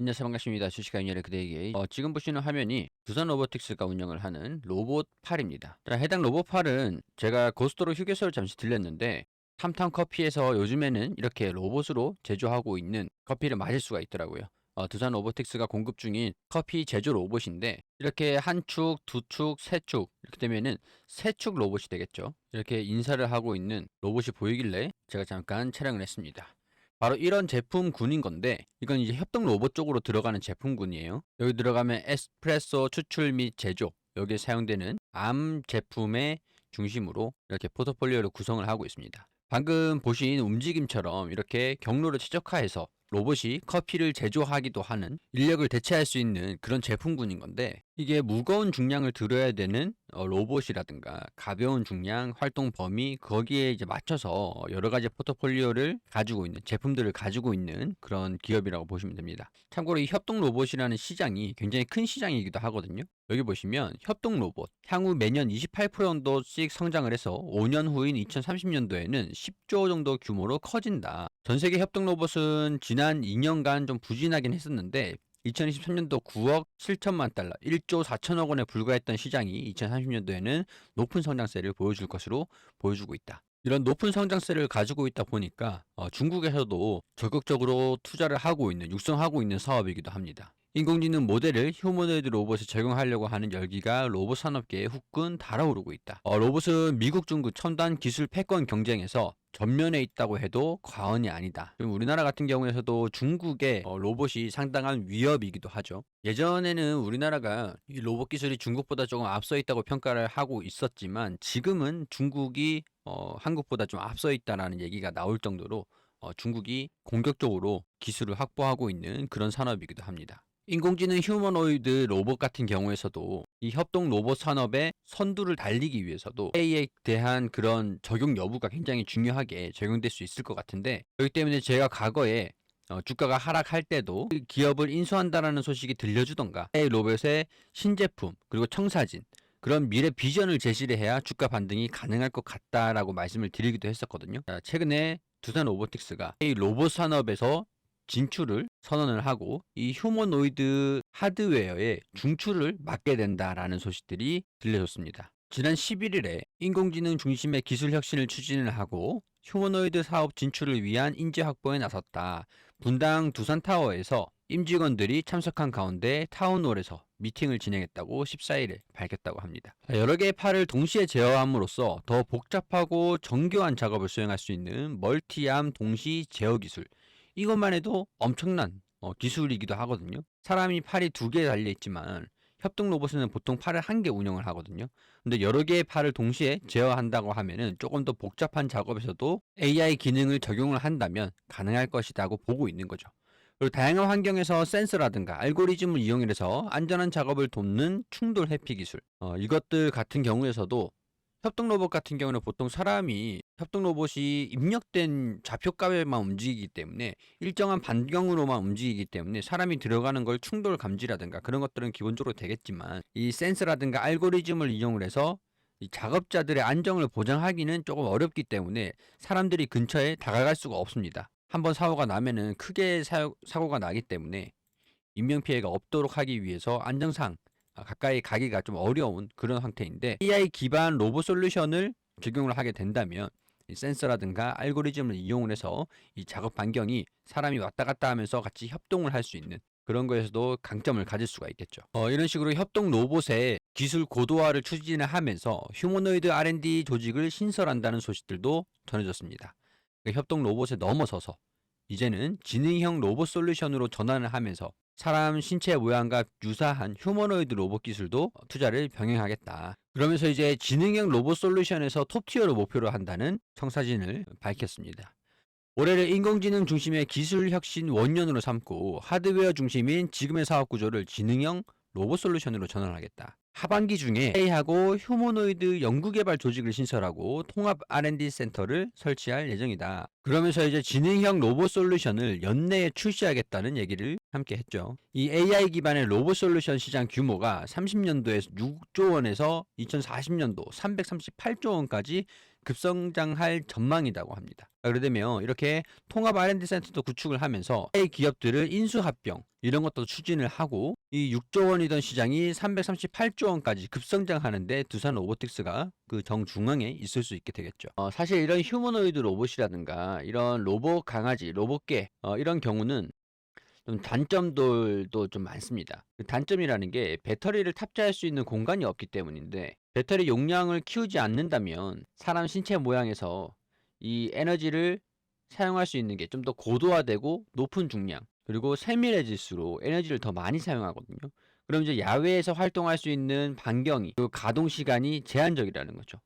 안녕하세요. 반갑습니다. 주식가 인연의 그대에게 지금 보시는 화면이 두산 로보틱스가 운영을 하는 로봇팔입니다. 자, 해당 로봇팔은 제가 고속도로 휴게소를 잠시 들렸는데 탐탐 커피에서 요즘에는 이렇게 로봇으로 제조하고 있는 커피를 마실 수가 있더라고요. 두산 로보틱스가 공급 중인 커피 제조 로봇인데 이렇게 한 축, 두 축, 세 축 이렇게 되면은 세 축 로봇이 되겠죠. 이렇게 인사를 하고 있는 로봇이 보이길래 제가 잠깐 촬영을 했습니다. 바로 이런 제품군인 건데 이건 이제 협동 로봇 쪽으로 들어가는 제품군이에요. 여기 들어가면 에스프레소 추출 및 제조, 여기에 사용되는 암 제품의 중심으로 이렇게 포트폴리오를 구성을 하고 있습니다. 방금 보신 움직임처럼 이렇게 경로를 최적화해서 로봇이 커피를 제조하기도 하는, 인력을 대체할 수 있는 그런 제품군인 건데, 이게 무거운 중량을 들어야 되는 로봇이라든가 가벼운 중량, 활동 범위, 거기에 이제 맞춰서 여러 가지 포트폴리오를 가지고 있는, 제품들을 가지고 있는 그런 기업이라고 보시면 됩니다. 참고로 이 협동 로봇이라는 시장이 굉장히 큰 시장이기도 하거든요. 여기 보시면 협동 로봇 향후 매년 28% 정도씩 성장을 해서 5년 후인 2030년도에는 10조 정도 규모로 커진다. 전 세계 협동 로봇은 지난 2년간 좀 부진하긴 했었는데 2023년도 9억 7천만 달러, 1조 4천억 원에 불과했던 시장이 2030년도에는 높은 성장세를 보여줄 것으로 보여주고 있다. 이런 높은 성장세를 가지고 있다 보니까 중국에서도 적극적으로 투자를 하고 있는, 육성하고 있는 사업이기도 합니다. 인공지능 모델을 휴머노이드 로봇에 적용하려고 하는 열기가 로봇 산업계에 후끈 달아오르고 있다. 로봇은 미국, 중국 첨단 기술 패권 경쟁에서 전면에 있다고 해도 과언이 아니다. 그럼 우리나라 같은 경우에서도 중국의 로봇이 상당한 위협이기도 하죠. 예전에는 우리나라가 이 로봇 기술이 중국보다 조금 앞서 있다고 평가를 하고 있었지만 지금은 중국이 한국보다 좀 앞서 있다라는 얘기가 나올 정도로 중국이 공격적으로 기술을 확보하고 있는 그런 산업이기도 합니다. 인공지능 휴머노이드 로봇 같은 경우에서도 이 협동 로봇 산업의 선두를 달리기 위해서도 AI에 대한 그런 적용 여부가 굉장히 중요하게 적용될 수 있을 것 같은데, 그렇기 때문에 제가 과거에 주가가 하락할 때도 그 기업을 인수한다라는 소식이 들려주던가 AI 로봇의 신제품 그리고 청사진, 그런 미래 비전을 제시를 해야 주가 반등이 가능할 것 같다라고 말씀을 드리기도 했었거든요. 자, 최근에 두산 로보틱스가 이 로봇 산업에서 진출을 선언을 하고 이 휴머노이드 하드웨어의 중추를 맡게 된다라는 소식들이 들려졌습니다. 지난 11일에 인공지능 중심의 기술 혁신을 추진을 하고 휴머노이드 사업 진출을 위한 인재 확보에 나섰다. 분당 두산타워에서 임직원들이 참석한 가운데 타운홀에서 미팅을 진행했다고 14일에 밝혔다고 합니다. 여러 개의 팔을 동시에 제어함으로써 더 복잡하고 정교한 작업을 수행할 수 있는 멀티암 동시 제어 기술, 이것만 해도 엄청난 기술이기도 하거든요. 사람이 팔이 두 개 달려 있지만 협동 로봇은 보통 팔을 한 개 운영을 하거든요. 근데 여러 개의 팔을 동시에 제어한다고 하면은 조금 더 복잡한 작업에서도 AI 기능을 적용을 한다면 가능할 것이라고 보고 있는 거죠. 그리고 다양한 환경에서 센서라든가 알고리즘을 이용해서 안전한 작업을 돕는 충돌 회피 기술, 이것들 같은 경우에서도 협동 로봇 같은 경우는 보통 사람이, 협동 로봇이 입력된 좌표값에만 움직이기 때문에 일정한 반경으로만 움직이기 때문에 사람이 들어가는 걸 충돌 감지라든가 그런 것들은 기본적으로 되겠지만, 이 센서라든가 알고리즘을 이용을 해서 이 작업자들의 안정을 보장하기는 조금 어렵기 때문에 사람들이 근처에 다가갈 수가 없습니다. 한번 사고가 나면은 크게 사고가 나기 때문에 인명피해가 없도록 하기 위해서 안정상 가까이 가기가 좀 어려운 그런 상태인데, AI 기반 로봇 솔루션을 적용을 하게 된다면 이 센서라든가 알고리즘을 이용을 해서 이 작업 반경이 사람이 왔다 갔다 하면서 같이 협동을 할 수 있는 그런 거에서도 강점을 가질 수가 있겠죠. 이런 식으로 협동 로봇의 기술 고도화를 추진을 하면서 휴머노이드 R&D 조직을 신설한다는 소식들도 전해졌습니다. 그 협동 로봇에 넘어서서 이제는 지능형 로봇 솔루션으로 전환을 하면서 사람 신체 모양과 유사한 휴머노이드 로봇 기술도 투자를 병행하겠다. 그러면서 이제 지능형 로봇 솔루션에서 톱티어를 목표로 한다는 청사진을 밝혔습니다. 올해를 인공지능 중심의 기술 혁신 원년으로 삼고 하드웨어 중심인 지금의 사업 구조를 지능형 로봇 솔루션으로 전환하겠다. 하반기 중에 AI하고 휴머노이드 연구개발 조직을 신설하고 통합 R&D 센터를 설치할 예정이다. 그러면서 이제 지능형 로봇 솔루션을 연내에 출시하겠다는 얘기를 함께 했죠. 이 AI 기반의 로봇 솔루션 시장 규모가 30년도에 6조 원에서 2040년도 338조 원까지 급성장할 전망이라고 합니다. 그러게 되면 이렇게 통합 R&D 센터도 구축을 하면서 AI 기업들을 인수합병 이런 것도 추진을 하고 이 6조 원이던 시장이 338조 원까지 급성장하는데 두산 로보틱스가 그 정중앙에 있을 수 있게 되겠죠. 사실 이런 휴머노이드 로봇이라든가 이런 로봇 강아지, 로봇개 이런 경우는 좀 단점들도 좀 많습니다. 그 단점이라는 게 배터리를 탑재할 수 있는 공간이 없기 때문인데 배터리 용량을 키우지 않는다면 사람 신체 모양에서 이 에너지를 사용할 수 있는 게 좀 더 고도화되고 높은 중량 그리고 세밀해질수록 에너지를 더 많이 사용하거든요. 그럼 이제 야외에서 활동할 수 있는 반경이 그 가동 시간이 제한적이라는 거죠.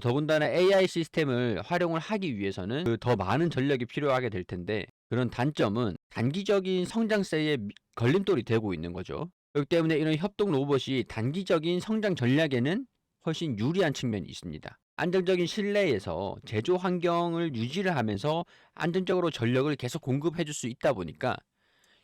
더군다나 AI 시스템을 활용을 하기 위해서는 그 더 많은 전력이 필요하게 될 텐데 그런 단점은 단기적인 성장세에 걸림돌이 되고 있는 거죠. 그렇기 때문에 이런 협동 로봇이 단기적인 성장 전략에는 훨씬 유리한 측면이 있습니다. 안정적인 실내에서 제조 환경을 유지를 하면서 안정적으로 전력을 계속 공급해 줄 수 있다 보니까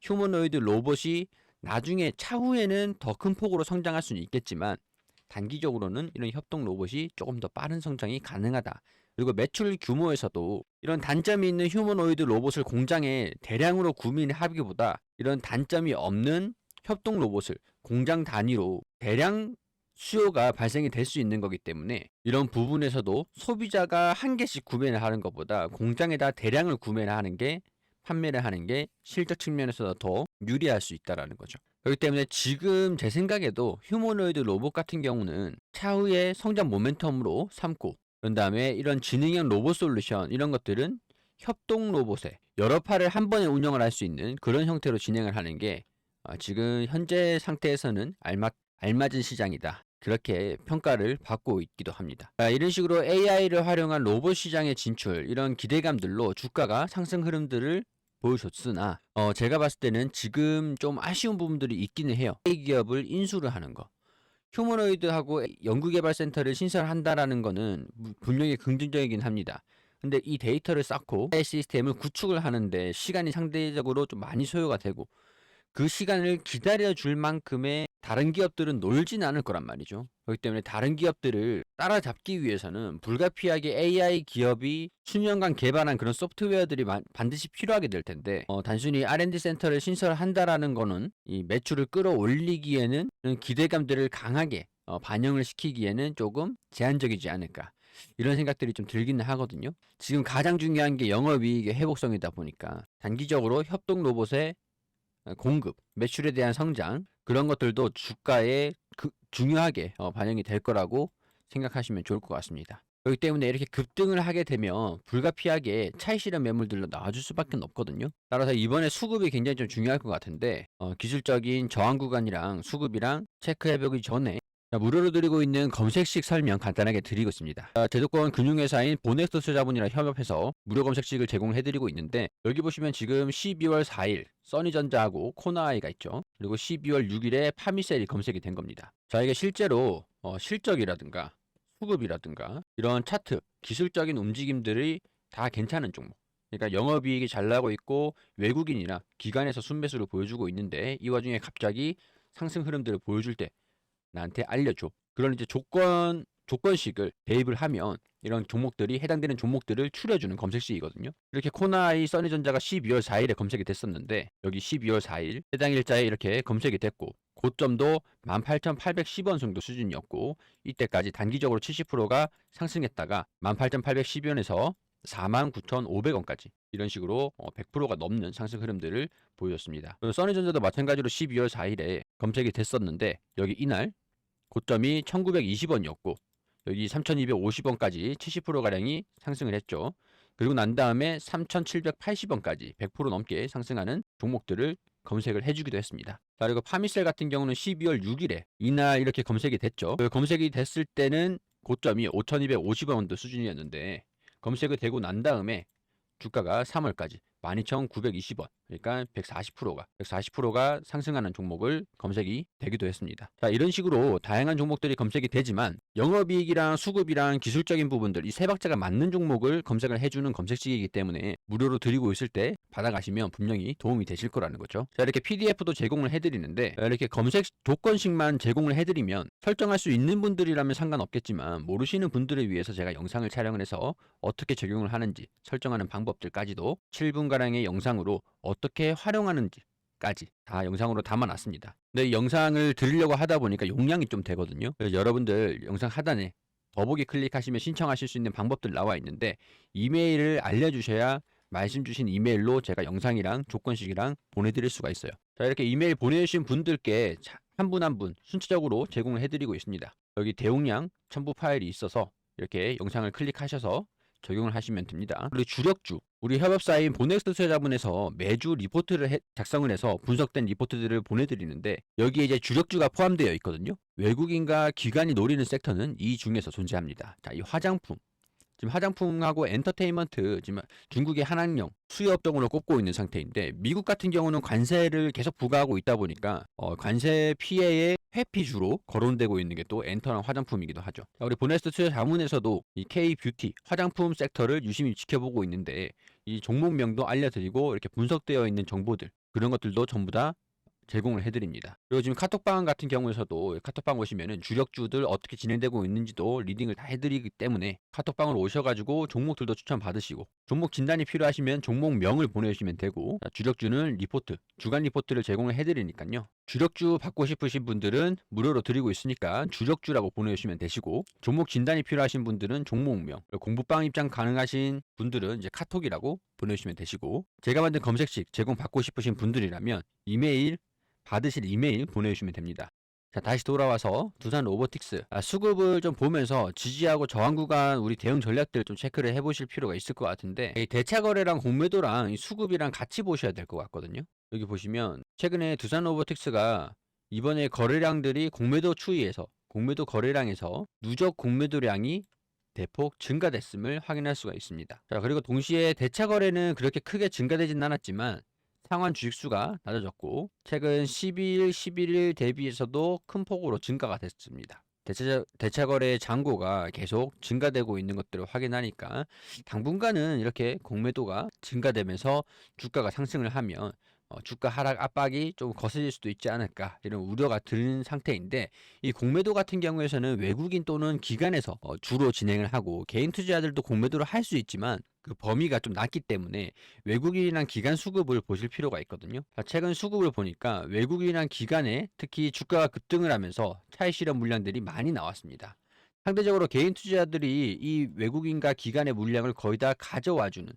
휴머노이드 로봇이 나중에 차후에는 더 큰 폭으로 성장할 수는 있겠지만 단기적으로는 이런 협동 로봇이 조금 더 빠른 성장이 가능하다. 그리고 매출 규모에서도 이런 단점이 있는 휴머노이드 로봇을 공장에 대량으로 구매하기보다 이런 단점이 없는 협동 로봇을 공장 단위로 대량 수요가 발생이 될 수 있는 거기 때문에 이런 부분에서도 소비자가 한 개씩 구매를 하는 것보다 공장에다 대량을 구매를 하는 게 판매를 하는 게 실적 측면에서 더 유리할 수 있다라는 거죠. 그렇기 때문에 지금 제 생각에도 휴머노이드 로봇 같은 경우는 차후에 성장 모멘텀으로 삼고 그런 다음에 이런 지능형 로봇 솔루션 이런 것들은 협동 로봇에 여러 팔을 한 번에 운영을 할 수 있는 그런 형태로 진행을 하는 게 지금 현재 상태에서는 알맞은 시장이다. 그렇게 평가를 받고 있기도 합니다. 이런 식으로 AI를 활용한 로봇 시장의 진출 이런 기대감들로 주가가 상승 흐름들을 보여줬으나 제가 봤을 때는 지금 좀 아쉬운 부분들이 있기는 해요. AI 기업을 인수를 하는 거. 휴머노이드하고 연구개발센터를 신설한다라는 거는 분명히 긍정적이긴 합니다. 근데 이 데이터를 쌓고 AI 시스템을 구축을 하는데 시간이 상대적으로 좀 많이 소요가 되고 그 시간을 기다려줄 만큼의 다른 기업들은 놀진 않을 거란 말이죠. 그렇기 때문에 다른 기업들을 따라잡기 위해서는 불가피하게 AI 기업이 수년간 개발한 그런 소프트웨어들이 반드시 필요하게 될 텐데 단순히 R&D 센터를 신설한다라는 거는 이 매출을 끌어올리기에는 기대감들을 강하게 반영을 시키기에는 조금 제한적이지 않을까. 이런 생각들이 좀 들기는 하거든요. 지금 가장 중요한 게 영업이익의 회복성이다 보니까 단기적으로 협동 로봇의 공급, 매출에 대한 성장 그런 것들도 주가에 중요하게 반영이 될 거라고 생각하시면 좋을 것 같습니다. 그렇기 때문에 이렇게 급등을 하게 되면 불가피하게 차익 실현 매물들로 나와줄 수밖에 없거든요. 따라서 이번에 수급이 굉장히 좀 중요할 것 같은데 기술적인 저항 구간이랑 수급이랑 체크해보기 전에 무료로 드리고 있는 검색식 설명 간단하게 드리고 있습니다. 제조권 금융회사인 보넥스 투자자분이랑 협업해서 무료 검색식을 제공해드리고 있는데 여기 보시면 지금 12월 4일 써니전자하고 코나아이가 있죠. 그리고 12월 6일에 파미셀이 검색이 된 겁니다. 자, 이게 실제로 실적이라든가 수급이라든가 이런 차트, 기술적인 움직임들이 다 괜찮은 종목. 그러니까 영업이익이 잘 나고 있고 외국인이나 기관에서 순매수를 보여주고 있는데 이 와중에 갑자기 상승 흐름들을 보여줄 때 나한테 알려줘. 그런 이제 조건식을 대입을 하면 이런 종목들이 해당되는 종목들을 추려주는 검색식이거든요. 이렇게 코나이 써니전자가 12월 4일에 검색이 됐었는데 여기 12월 4일 해당 일자에 이렇게 검색이 됐고 고점도 18,810원 정도 수준이었고 이때까지 단기적으로 70%가 상승했다가 18,810원에서 49,500원까지 이런 식으로 100%가 넘는 상승 흐름들을 보여줬습니다. 써니전자도 마찬가지로 12월 4일에 검색이 됐었는데 여기 이날 고점이 1920원이었고 여기 3250원까지 70%가량이 상승을 했죠. 그리고 난 다음에 3780원까지 100% 넘게 상승하는 종목들을 검색을 해주기도 했습니다. 자, 그리고 파미셀 같은 경우는 12월 6일에 이날 이렇게 검색이 됐죠. 그 검색이 됐을 때는 고점이 5250원도 수준이었는데 검색이 되고 난 다음에 주가가 3월까지 12,920원. 그러니까 140%가 상승하는 종목을 검색이 되기도 했습니다. 자, 이런 식으로 다양한 종목들이 검색이 되지만 영업이익이랑 수급이랑 기술적인 부분들 이 세 박자가 맞는 종목을 검색을 해주는 검색식이기 때문에 무료로 드리고 있을 때 받아가시면 분명히 도움이 되실 거라는 거죠. 자, 이렇게 PDF도 제공을 해드리는데 이렇게 검색 조건식만 제공을 해드리면 설정할 수 있는 분들이라면 상관없겠지만 모르시는 분들을 위해서 제가 영상을 촬영을 해서 어떻게 적용을 하는지 설정하는 방법들까지도 7분가량의 영상으로 어떻게 활용하는지까지 다 영상으로 담아놨습니다. 근데 이 영상을 드리려고 하다 보니까 용량이 좀 되거든요. 그래서 여러분들 영상 하단에 더보기 클릭하시면 신청하실 수 있는 방법들 나와 있는데 이메일을 알려주셔야 말씀 주신 이메일로 제가 영상이랑 조건식이랑 보내드릴 수가 있어요. 자, 이렇게 이메일 보내주신 분들께 한 분 한 분 순차적으로 제공을 해드리고 있습니다. 여기 대용량 첨부 파일이 있어서 이렇게 영상을 클릭하셔서 적용을 하시면 됩니다. 그리고 주력주, 우리 협업사인 보넥스트 투자자분에서 매주 리포트를 작성을 해서 분석된 리포트들을 보내드리는데 여기에 이제 주력주가 포함되어 있거든요. 외국인과 기관이 노리는 섹터는 이 중에서 존재합니다. 자, 이 화장품, 지금 화장품하고 엔터테인먼트, 지금 중국의 한학령 수요업종으로 꼽고 있는 상태인데 미국 같은 경우는 관세를 계속 부과하고 있다 보니까 관세 피해의 회피주로 거론되고 있는 게 또 엔터랑 화장품이기도 하죠. 우리 보네스트 투자 자문에서도 이 K-뷰티 화장품 섹터를 유심히 지켜보고 있는데 이 종목명도 알려드리고 이렇게 분석되어 있는 정보들 그런 것들도 전부 다 제공을 해드립니다. 그리고 지금 카톡방 같은 경우에서도 카톡방 오시면은 주력주들 어떻게 진행되고 있는지도 리딩을 다 해드리기 때문에 카톡방으로 오셔가지고 종목들도 추천 받으시고 종목 진단이 필요하시면 종목명을 보내주시면 되고 주력주는 리포트, 주간 리포트를 제공을 해드리니까요. 주력주 받고 싶으신 분들은 무료로 드리고 있으니까 주력주라고 보내주시면 되시고 종목 진단이 필요하신 분들은 종목명, 공부방 입장 가능하신 분들은 이제 카톡이라고 보내주시면 되시고 제가 만든 검색식 제공 받고 싶으신 분들이라면 받으실 이메일 보내주시면 됩니다. 자, 다시 돌아와서 두산 로보틱스 수급을 좀 보면서 지지하고 저항 구간 우리 대응 전략들 좀 체크를 해보실 필요가 있을 것 같은데 대차 거래랑 공매도랑 수급이랑 같이 보셔야 될 것 같거든요. 여기 보시면 최근에 두산 로보틱스가 이번에 거래량들이 공매도 추이에서 공매도 거래량에서 누적 공매도량이 대폭 증가됐음을 확인할 수가 있습니다. 자, 그리고 동시에 대차 거래는 그렇게 크게 증가되진 않았지만 상환 주식수가 낮아졌고 최근 12일, 11일 대비해서도 큰 폭으로 증가가 됐습니다. 대차 거래의 잔고가 계속 증가되고 있는 것들을 확인하니까 당분간은 이렇게 공매도가 증가되면서 주가가 상승을 하면 주가 하락 압박이 좀 거슬릴 수도 있지 않을까 이런 우려가 드는 상태인데 이 공매도 같은 경우에서는 외국인 또는 기관에서 주로 진행을 하고 개인 투자자들도 공매도를 할 수 있지만 그 범위가 좀 낮기 때문에 외국인이랑 기관 수급을 보실 필요가 있거든요. 최근 수급을 보니까 외국인이랑 기관에 특히 주가가 급등을 하면서 차익 실현 물량들이 많이 나왔습니다. 상대적으로 개인 투자자들이 이 외국인과 기관의 물량을 거의 다 가져와주는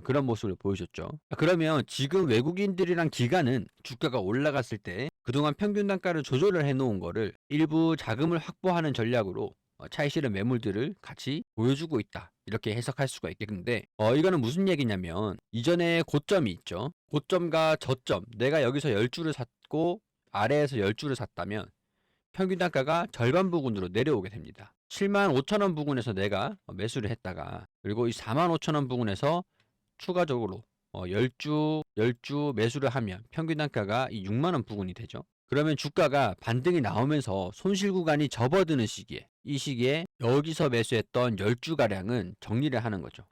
그런 모습을 보여줬죠. 그러면 지금 외국인들이랑 기관은 주가가 올라갔을 때 그동안 평균 단가를 조절을 해놓은 거를 일부 자금을 확보하는 전략으로 차익 실현 매물들을 같이 보여주고 있다. 이렇게 해석할 수가 있겠는데 이거는 무슨 얘기냐면 이전에 고점이 있죠. 고점과 저점 내가 여기서 10주를 샀고 아래에서 10주를 샀다면 평균 단가가 절반 부근으로 내려오게 됩니다. 75,000원 부근에서 내가 매수를 했다가 그리고 이 45,000원 부근에서 추가적으로 10주 매수를 하면 평균 단가가 이 6만원 부근이 되죠. 그러면 주가가 반등이 나오면서 손실 구간이 접어드는 시기에 이 시기에 여기서 매수했던 10주가량은 정리를 하는 거죠.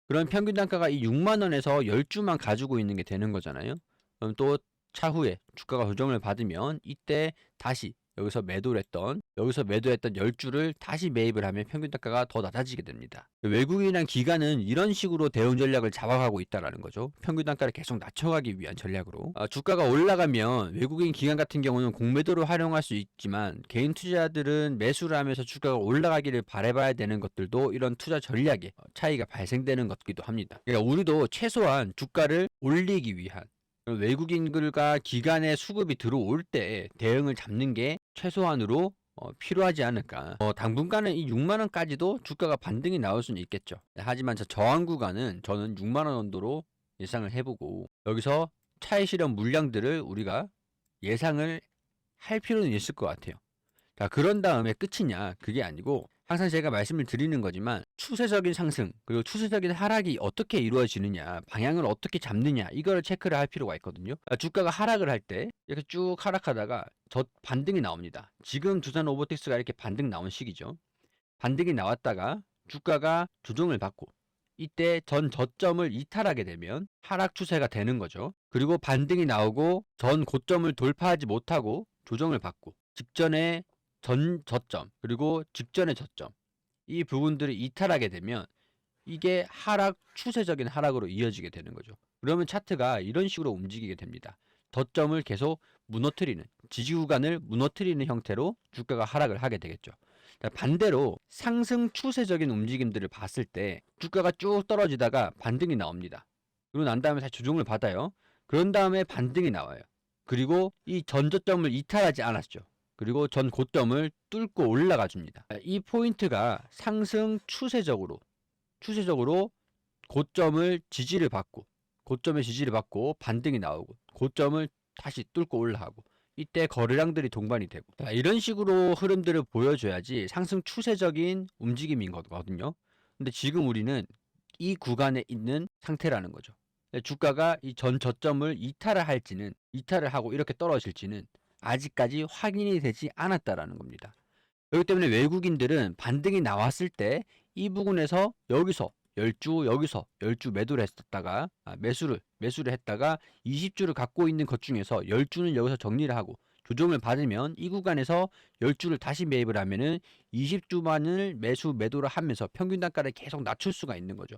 그럼 평균 단가가 이 6만원에서 10주만 가지고 있는 게 되는 거잖아요. 그럼 또 차후에 주가가 조정을 받으면 이때 다시 여기서 매도했던 10주를 다시 매입을 하면 평균 단가가 더 낮아지게 됩니다. 외국인이랑 기관은 이런 식으로 대응 전략을 잡아가고 있다라는 거죠. 평균 단가를 계속 낮춰가기 위한 전략으로. 주가가 올라가면 외국인 기관 같은 경우는 공매도를 활용할 수 있지만 개인 투자자들은 매수를 하면서 주가가 올라가기를 바라봐야 되는 것들도 이런 투자 전략에 차이가 발생되는 것기도 합니다. 그러니까 우리도 최소한 주가를 올리기 위한 외국인들과 기관의 수급이 들어올 때 대응을 잡는 게 최소한으로 필요하지 않을까. 당분간은 이 6만원까지도 주가가 반등이 나올 수는 있겠죠. 하지만 저항 구간은 저는 6만원 정도로 예상을 해보고 여기서 차익 실현 물량들을 우리가 예상을 할 필요는 있을 것 같아요. 자, 그런 다음에 끝이냐? 그게 아니고 항상 제가 말씀을 드리는 거지만 추세적인 상승 그리고 추세적인 하락이 어떻게 이루어지느냐, 방향을 어떻게 잡느냐 이거를 체크를 할 필요가 있거든요. 주가가 하락을 할 때 이렇게 쭉 하락하다가 반등이 나옵니다. 지금 두산 로보틱스가 이렇게 반등 나온 시기죠. 반등이 나왔다가 주가가 조정을 받고 이때 전 저점을 이탈하게 되면 하락 추세가 되는 거죠. 그리고 반등이 나오고 전 고점을 돌파하지 못하고 조정을 받고 직전에 전 저점 그리고 직전의 저점 이 부분들을 이탈하게 되면 이게 하락 추세적인 하락으로 이어지게 되는 거죠. 그러면 차트가 이런 식으로 움직이게 됩니다. 저점을 계속 무너뜨리는 지지 구간을 무너뜨리는 형태로 주가가 하락을 하게 되겠죠. 반대로 상승 추세적인 움직임들을 봤을 때 주가가 쭉 떨어지다가 반등이 나옵니다. 그리고 난 다음에 다시 조정을 받아요. 그런 다음에 반등이 나와요. 그리고 이 전저점을 이탈하지 않았죠. 그리고 전 고점을 뚫고 올라가 줍니다. 이 포인트가 상승 추세적으로 고점을 지지를 받고 고점의 지지를 받고 반등이 나오고 고점을 다시 뚫고 올라가고 이때 거래량들이 동반이 되고 이런 식으로 흐름들을 보여줘야지 상승 추세적인 움직임인 거거든요. 근데 지금 우리는 이 구간에 있는 상태라는 거죠. 주가가 이 전 저점을 이탈을 하고 이렇게 떨어질지는 아직까지 확인이 되지 않았다라는 겁니다. 그렇기 때문에 외국인들은 반등이 나왔을 때 이 부분에서 여기서 10주 매도를 했었다가 매수를 했다가 20주를 갖고 있는 것 중에서 10주는 여기서 정리를 하고 조정을 받으면 이 구간에서 10주를 다시 매입을 하면은 20주만을 매도를 하면서 평균 단가를 계속 낮출 수가 있는 거죠.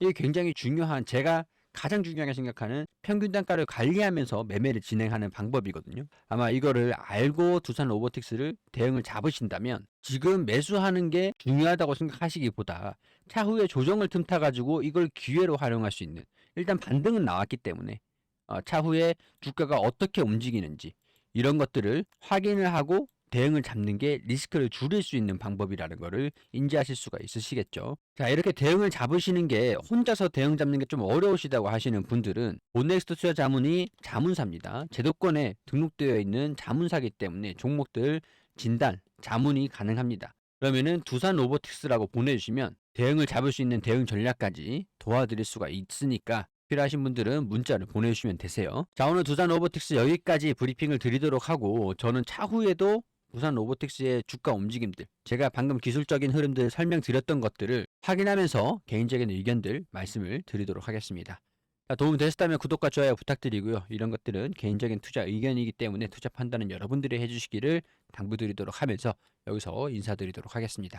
이게 굉장히 중요한 제가 가장 중요하게 생각하는 평균 단가를 관리하면서 매매를 진행하는 방법이거든요. 아마 이거를 알고 두산 로보틱스를 대응을 잡으신다면 지금 매수하는 게 중요하다고 생각하시기보다 차후에 조정을 틈타 가지고 이걸 기회로 활용할 수 있는 일단 반등은 나왔기 때문에 차후에 주가가 어떻게 움직이는지 이런 것들을 확인을 하고 대응을 잡는 게 리스크를 줄일 수 있는 방법이라는 것을 인지하실 수가 있으시겠죠. 자, 이렇게 대응을 잡으시는 게 혼자서 대응 잡는 게 좀 어려우시다고 하시는 분들은 온넥스트 투자 자문이 자문사입니다. 제도권에 등록되어 있는 자문사기 때문에 종목들 진단, 자문이 가능합니다. 그러면은 두산 로보틱스라고 보내주시면 대응을 잡을 수 있는 대응 전략까지 도와드릴 수가 있으니까 필요하신 분들은 문자를 보내주시면 되세요. 자, 오늘 두산 로보틱스 여기까지 브리핑을 드리도록 하고 저는 차후에도 두산 로보틱스의 주가 움직임들 제가 방금 기술적인 흐름들 설명드렸던 것들을 확인하면서 개인적인 의견들 말씀을 드리도록 하겠습니다. 자, 도움 되셨다면 구독과 좋아요 부탁드리고요. 이런 것들은 개인적인 투자 의견이기 때문에 투자 판단은 여러분들이 해주시기를 당부드리도록 하면서 여기서 인사드리도록 하겠습니다.